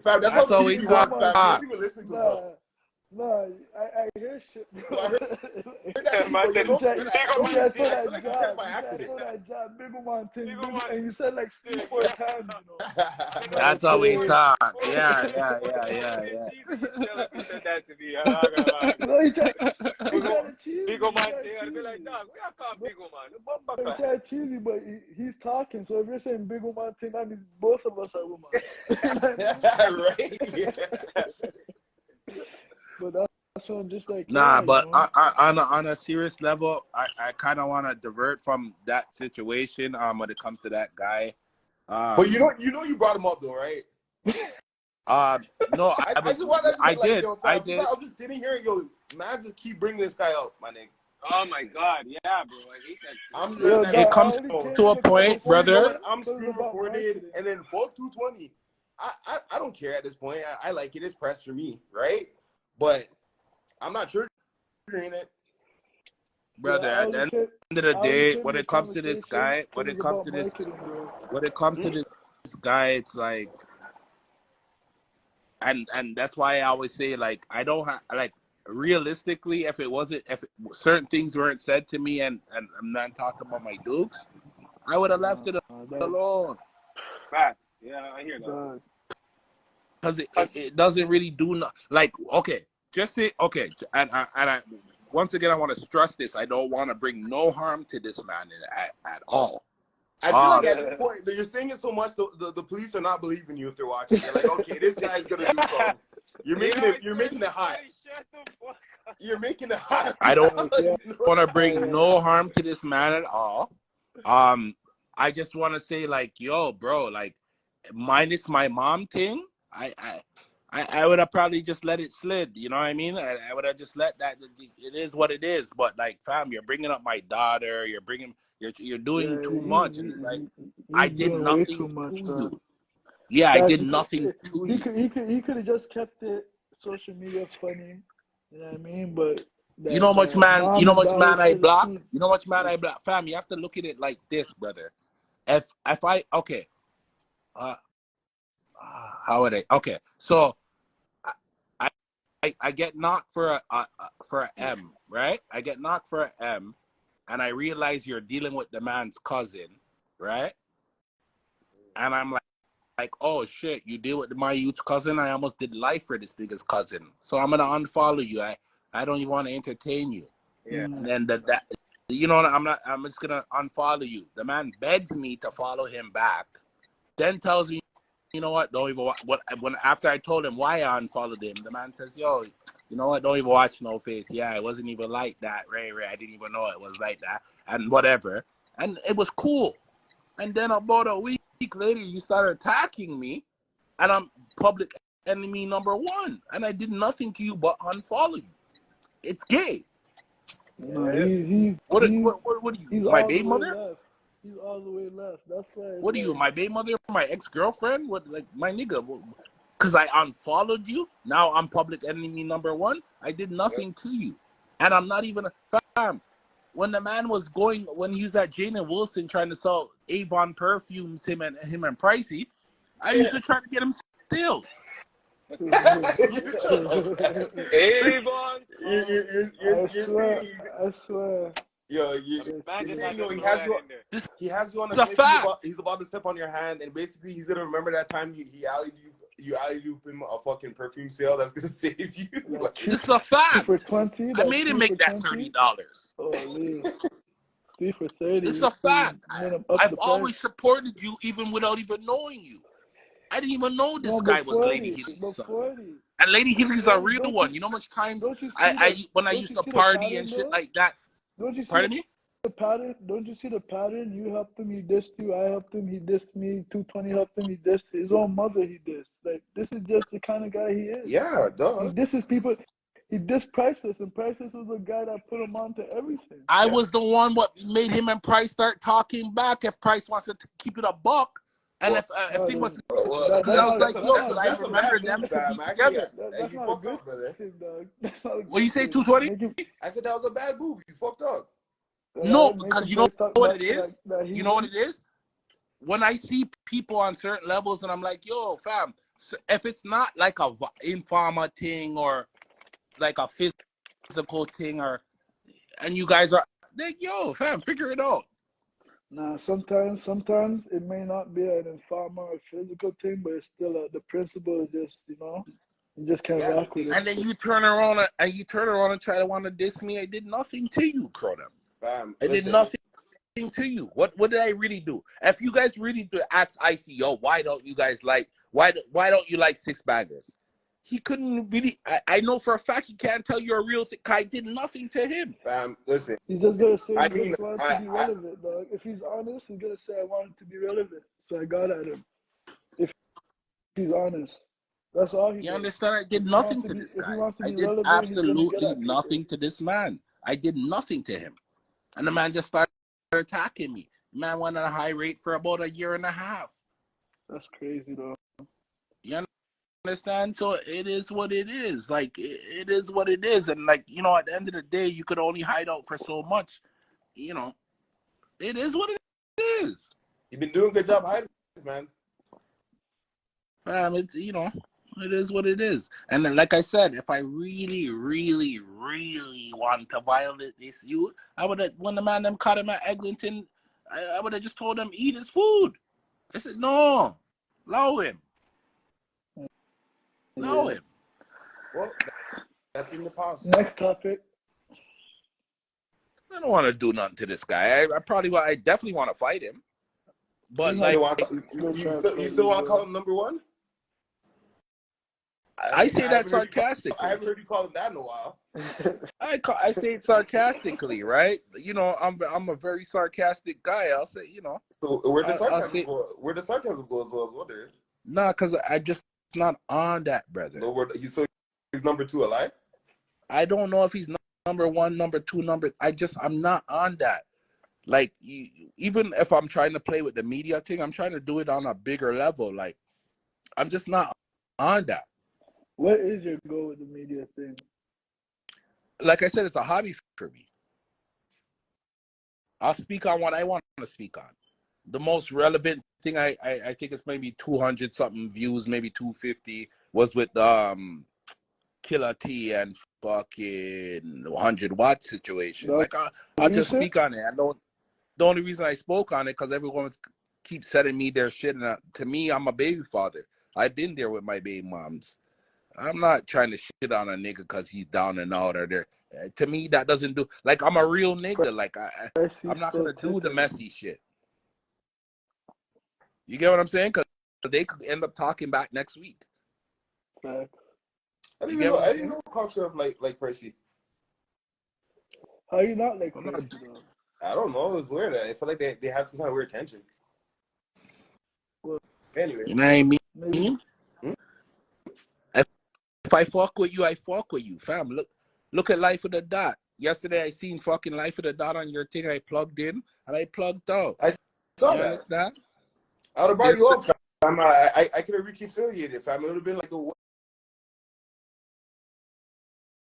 Fam, that's That's how all we he was, talk fam. He about. wasn't even listening to himself. Nah, I hear shit, bro. I heard that, Man but said, you You said feel that like you said it job. by You said accident. that job, big man thing, Big man. and you said like 3-4 times, That's how we Okay. talk. Oh, Yeah. Jesus, tell him he said that to me. I'm not gonna lie. No, he tried Big to cheese Big me. man thing, I'll be like, dog, we are called Big man. The bumper He fan. tried to cheese me, but he's talking. So if you're saying big man thing, that means both of us are women. Right? Yeah. But that's what I'm just like. Nah, yeah, but you know? on a serious level, I kind of want to divert from that situation. When it comes to that guy. But you know you brought him up though, right? No, I just wanted to I say, like, did. yo, fam, I did. I'm just sitting here and yo, man, just keep bringing this guy up, my nigga. Oh my God, yeah, bro. I hate that shit. I'm just Yo, letting dog, It comes I only came to a in the point, before you brother. know it, I'm Because screen about recorded, marketing. and then fuck 220. I don't care at this point. I like it. It's press for me, right? But I'm not triggering it. Brother, Yeah, at the end of the day, when it comes to this guy, when it comes to this guy, it's like, and that's why I always say, like, I don't have, like, realistically, if certain things weren't said to me, and I'm not talking about my dukes, I would have left it alone. Facts. Yeah, I hear that. Because it doesn't really do like, okay, just say, okay, and I once again, I want to stress this. I don't want to bring no harm to this man at all. I feel like at this point, you're saying it so much, the police are not believing you if they're watching. They're like, okay, this guy's gonna do something. You're making it hot. You're making it hot. I don't want to bring no harm to this man at all. I just want to say, like, yo, bro, like, minus my mom thing, I would have probably just let it slid. You know what I mean? I would have just let that. It is what it is. But, like, fam, you're bringing up my daughter. You're doing too much. And it's like, I did nothing to you. Yeah, I did nothing to you. He could have just kept it social media funny. You know what I mean? But you know how much man I block? You know how much man I block? Fam, you have to look at it like this, brother. If I okay. How would I? Okay, so I get knocked for a M, right? I get knocked for a M, and I realize you're dealing with the man's cousin, right? And I'm like, oh shit, you deal with my youth's cousin? I almost did life for this nigga's cousin, so I'm gonna unfollow you. I don't even want to entertain you. Yeah. And then that you know, I'm just gonna unfollow you. The man begs me to follow him back, then tells me, you know what, don't even watch. When after I told him why I unfollowed him, the man says, yo, you know what, don't even watch No Face. Yeah, it wasn't even like that. Ray, I didn't even know it was like that. And whatever. And it was cool. And then about a week later, you started attacking me, and I'm public enemy #1. And I did nothing to you but unfollow you. It's gay. No, what are you, my baby mother? Left. He's all the way left. That's why. What are you, my baby mother, my ex-girlfriend? What, like, my nigga? Because I unfollowed you. Now I'm public enemy #1. I did nothing to you, and I'm not even a fam. When the man was when he was at Jane and Wilson trying to sell Avon perfumes, him and Pricey, I used to try to get him sales. Avon. I swear. Yo, he has you on the fact. He's about to step on your hand, and basically he's gonna remember that time you alleyed him a fucking perfume sale that's gonna save you. It's a fact. For 20, I made him make that $30. Oh, 3 for 30. It's a fact. I've always supported you, even without even knowing you. I didn't even know this guy was Lady Healy's son. And Lady Healy's a real one. You know how much times when I used to party and shit like that. Pardon me? The pattern, don't you see the pattern? You helped him, he dissed you. I helped him, he dissed me. 220 helped him, he dissed his own mother. He dissed. Like, this is just the kind of guy he is. Yeah, duh. He disses people. He dissed Priceless, and Priceless was the guy that put him on to everything. I was the one what made him and Price start talking back. If Price wants to keep it a buck, and if he wants, because I was like, yo, I remember them to be together. That's not a good thing, dog. What you say, 220? I said that was a bad move. You fucked up. No, because you know what it is? You know what it is? When I see people on certain levels and I'm like, yo, fam, So if it's not like a informer thing or like a physical thing, and you guys are like, yo, fam, figure it out. Nah, sometimes it may not be an informal or physical thing, but it's still the principle is just, you just can't rock with it. And then you turn around and try to want to diss me. I did nothing to you, Crotum. I did nothing to you. What did I really do? If you guys really do ask Icy, yo, why don't you don't you like six baggers? He couldn't really. I know for a fact he can't tell you a real thing. I did nothing to him. Listen. He's just gonna say he just wants to be relevant, dog. If he's honest, he's gonna say I wanted to be relevant, so I got at him. If he's honest, that's all he. You understand? I did nothing to this guy. I did absolutely nothing to this man. I did nothing to him, and the man just started attacking me. The man went at a high rate for about a year and a half. That's crazy, though. You understand? So it is what it is. Like it is what it is, and like at the end of the day, you could only hide out for so much. It is what it is. You've been doing a good job hiding, man. It's it is what it is. And then, like I said, if I really, really, really want to violate this youth, I would have, when the man them caught him at Eglinton, I would have just told him eat his food. I said no, allow him. Know him. Well, that's in the past. Next topic. I don't want to do nothing to this guy. I definitely want to fight him. But you still want to call him number one? I say that sarcastically. I haven't heard you call him that in a while. I say it sarcastically, right? I'm a very sarcastic guy. I'll say, So where the sarcasm goes, I was wondering. Nah, because I just not on that, brother. No, so he's number two alive? I don't know if he's number one, number two, I'm not on that. Like, even if I'm trying to play with the media thing, I'm trying to do it on a bigger level. Like, I'm just not on that. What is your goal with the media thing? Like I said, it's a hobby for me. I'll speak on what I want to speak on. The most relevant thing I think it's maybe 200 something views, maybe 250, was with Killer T and fucking 100-watt situation. Like I'll just speak on it. The only reason I spoke on it because everyone keeps sending me their shit, and to me, I'm a baby father. I've been there with my baby moms. I'm not trying to shit on a nigga because he's down and out or there. To me, that doesn't do. Like, I'm a real nigga. Like I'm not gonna do the messy shit. You get what I'm saying? Because they could end up talking back next week. Facts. I didn't know culture of like Percy. How you not like Percy, though? I don't know. It was weird. I feel like they had some kind of weird tension. Well, anyway. You know what I mean? If I fuck with you, I fuck with you, fam. Look at Life of the Dot. Yesterday, I seen fucking Life of the Dot on your thing. I plugged in and I plugged out. I saw that. I would have brought you up, fam. I could have reconciliated, fam. It would have been like a